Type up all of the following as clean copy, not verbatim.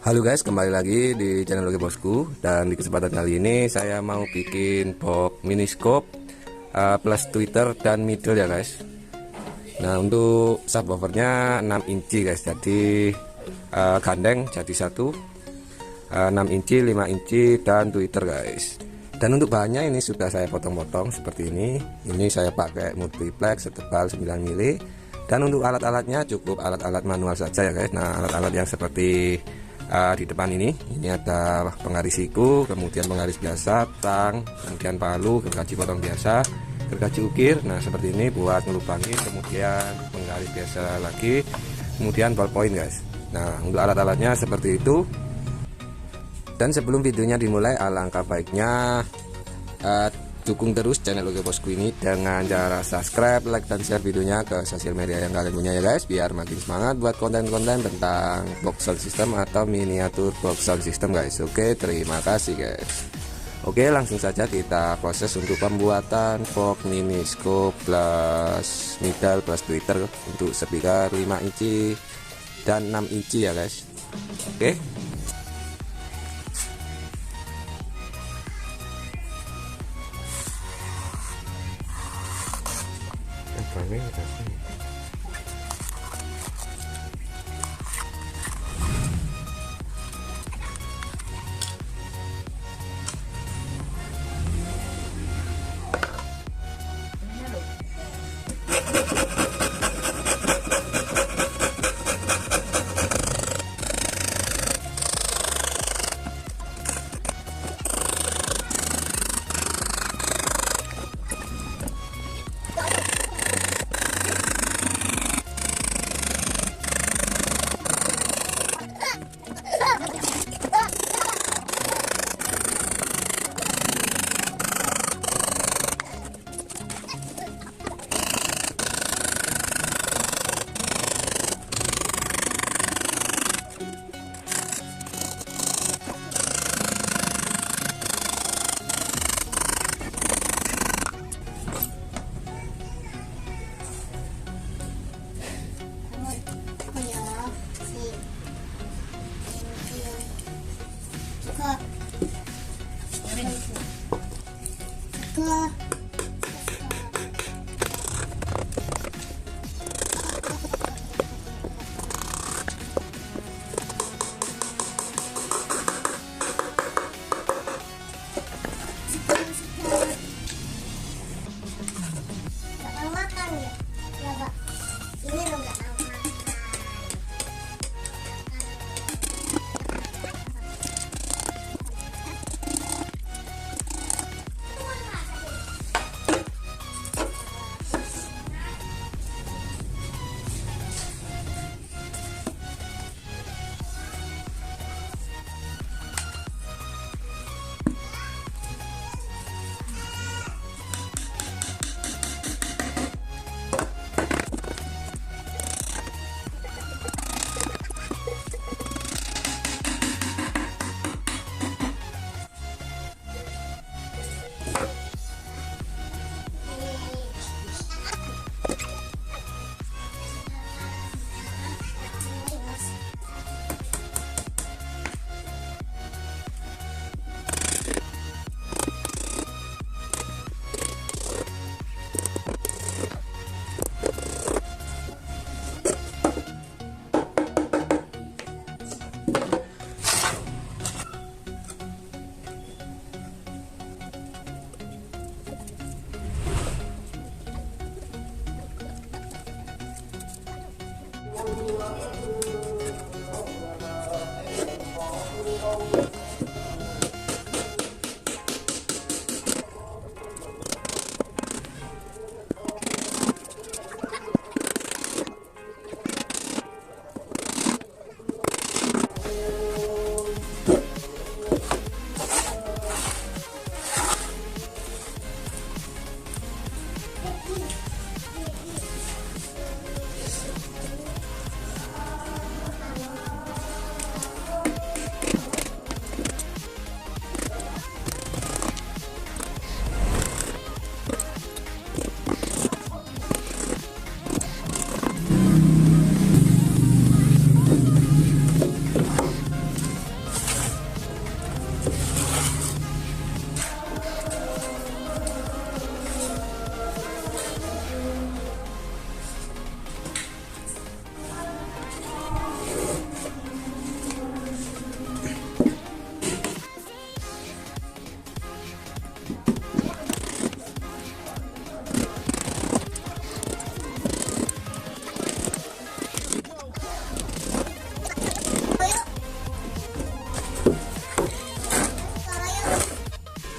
Halo guys, kembali lagi di channel Logi Bosku. Dan di kesempatan kali ini saya mau bikin box mini scope plus tweeter dan middle ya guys. Nah, untuk subwoofernya 6 inci guys, jadi gandeng jadi satu, 6 inci, 5 inci dan tweeter guys. Dan untuk bahannya ini sudah saya potong-potong seperti ini. Ini saya pakai multiplex setebal 9 mili. Dan untuk alat-alatnya cukup alat-alat manual saja ya guys. Nah, alat-alat yang seperti di depan ini ada penggaris siku, kemudian penggaris biasa, tang, kemudian palu, gergaji potong biasa, gergaji ukir. Nah, seperti ini buat ngelubangi, kemudian penggaris biasa lagi, kemudian ballpoint guys. Nah, untuk alat-alatnya seperti itu. Dan sebelum videonya dimulai, alangkah baiknya dukung terus channel Logi Bosku ini dengan cara subscribe, like, dan share videonya ke sosial media yang kalian punya ya guys, biar makin semangat buat konten-konten tentang box sound system atau miniatur box sound system guys. Oke, terima kasih guys. Oke, langsung saja kita proses untuk pembuatan box mini scope plus middle plus tweeter untuk speaker 5 inci dan 6 inci ya guys. Oke,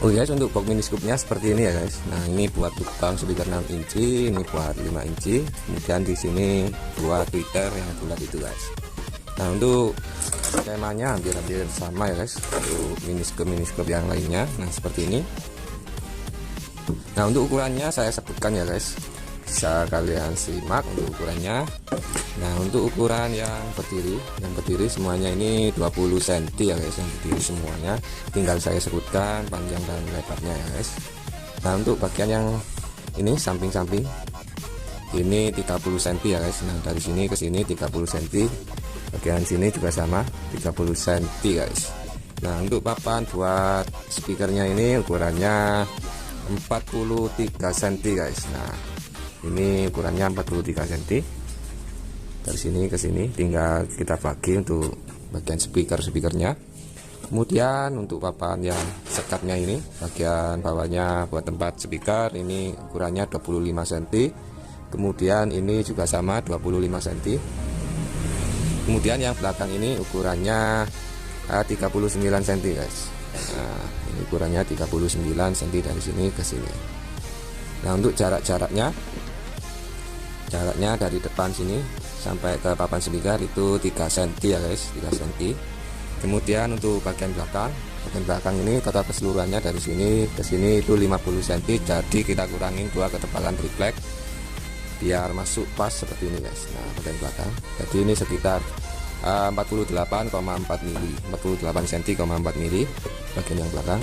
Oke guys, untuk box mini scoopnya seperti ini ya guys. Nah ini buat lubang speaker 6 inci, ini buat 5 inci, kemudian di sini buat tweeter yang bulat itu guys. Nah untuk skemanya hampir-hampir sama ya guys, untuk mini scoop yang lainnya. Nah seperti ini. Nah untuk ukurannya saya sebutkan ya guys, bisa kalian simak untuk ukurannya. Nah untuk ukuran yang berdiri semuanya ini 20 cm ya guys, yang berdiri semuanya, tinggal saya sebutkan panjang dan lebarnya ya guys. Nah untuk bagian yang ini samping-samping ini 30 cm ya guys. Nah dari sini ke sini 30 cm, bagian sini juga sama 30 cm guys. Nah untuk papan buat speakernya ini ukurannya 43 cm guys. Nah ini ukurannya 43 cm, dari sini ke sini tinggal kita bagi untuk bagian speakernya. Kemudian untuk papan yang sekatnya ini bagian bawahnya buat tempat speaker ini ukurannya 25 cm, kemudian ini juga sama 25 cm, kemudian yang belakang ini ukurannya 39 cm guys. Nah ini ukurannya 39 cm dari sini ke sini. Nah untuk jaraknya dari depan sini sampai ke papan speaker itu 3 cm ya guys, 3 cm. Kemudian untuk bagian belakang ini total keseluruhannya dari sini ke sini itu 50 cm, jadi kita kurangin 2 ketebalan triplek biar masuk pas seperti ini guys. Nah bagian belakang jadi ini sekitar 48,4 mili, 48 cm,4 mili bagian yang belakang,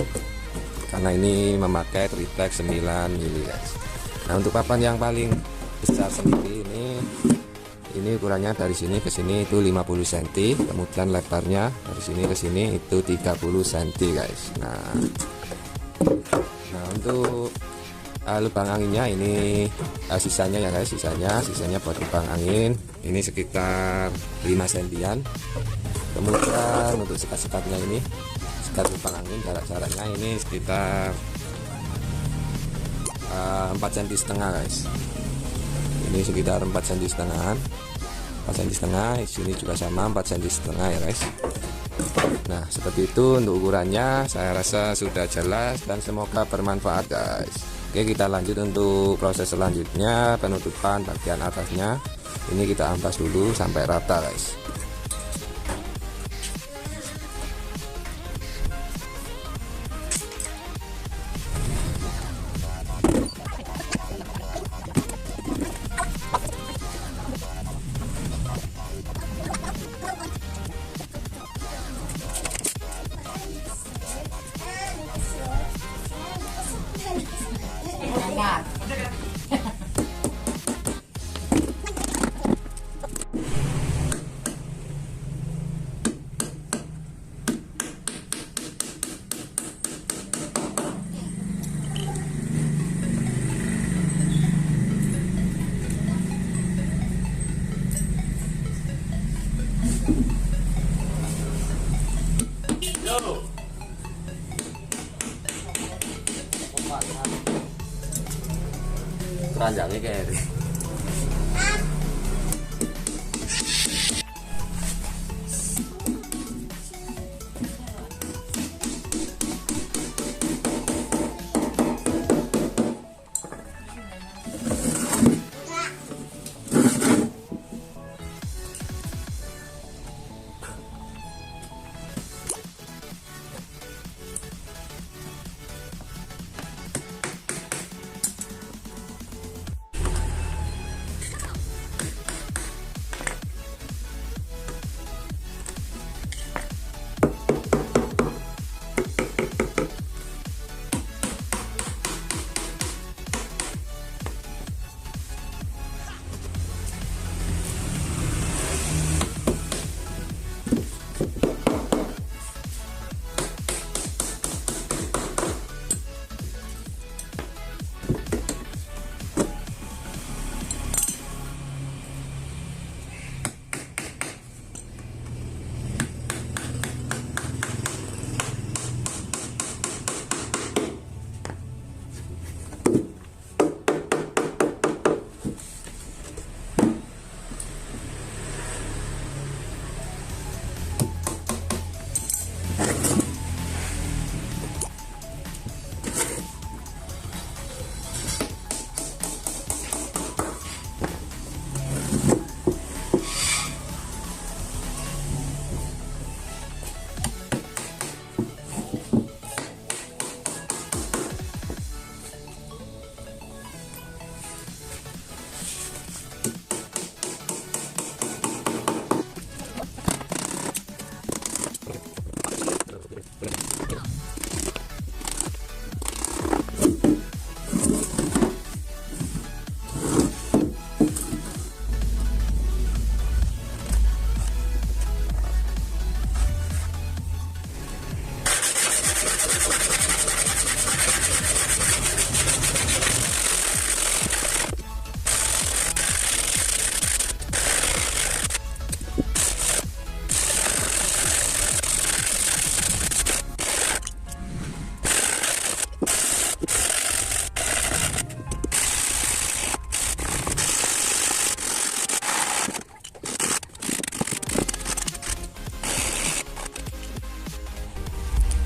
karena ini memakai triplek 9 mili guys. Nah untuk papan yang paling besar sendiri ini ukurannya dari sini ke sini itu 50 cm, kemudian lebarnya dari sini ke sini itu 30 cm guys. Nah untuk lubang anginnya ini sisanya ya guys, sisanya buat lubang angin ini sekitar 5 cm. Kemudian untuk sekat-sekatnya ini, sekat lubang angin jaraknya ini sekitar 4,5 cm guys. Ini sekitar 4,5 cm, 4,5 cm. Di sini juga sama 4,5 cm ya guys. Nah seperti itu untuk ukurannya, saya rasa sudah jelas dan semoga bermanfaat guys. Oke kita lanjut untuk proses selanjutnya, penutupan bagian atasnya ini kita ampas dulu sampai rata guys. Keranjangnya kayak ini.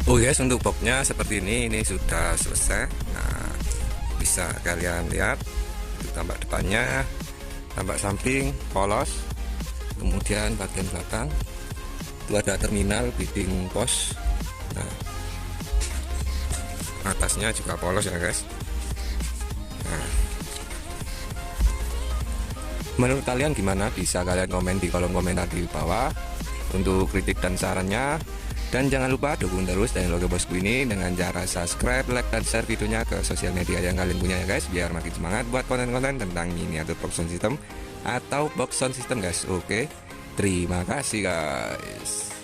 Oh guys, untuk boxnya seperti ini sudah selesai. Nah, bisa kalian lihat itu tampak depannya, tampak samping polos, kemudian bagian belakang itu ada terminal bidding pos. Nah, atasnya juga polos ya guys. Nah, menurut kalian gimana? Bisa kalian komen di kolom komentar di bawah untuk kritik dan sarannya. Dan jangan lupa dukung terus channel Logo Bosku ini dengan cara subscribe, like, dan share videonya ke sosial media yang kalian punya ya guys, biar makin semangat buat konten-konten tentang miniatur box sound system atau box sound system guys. Oke, terima kasih guys.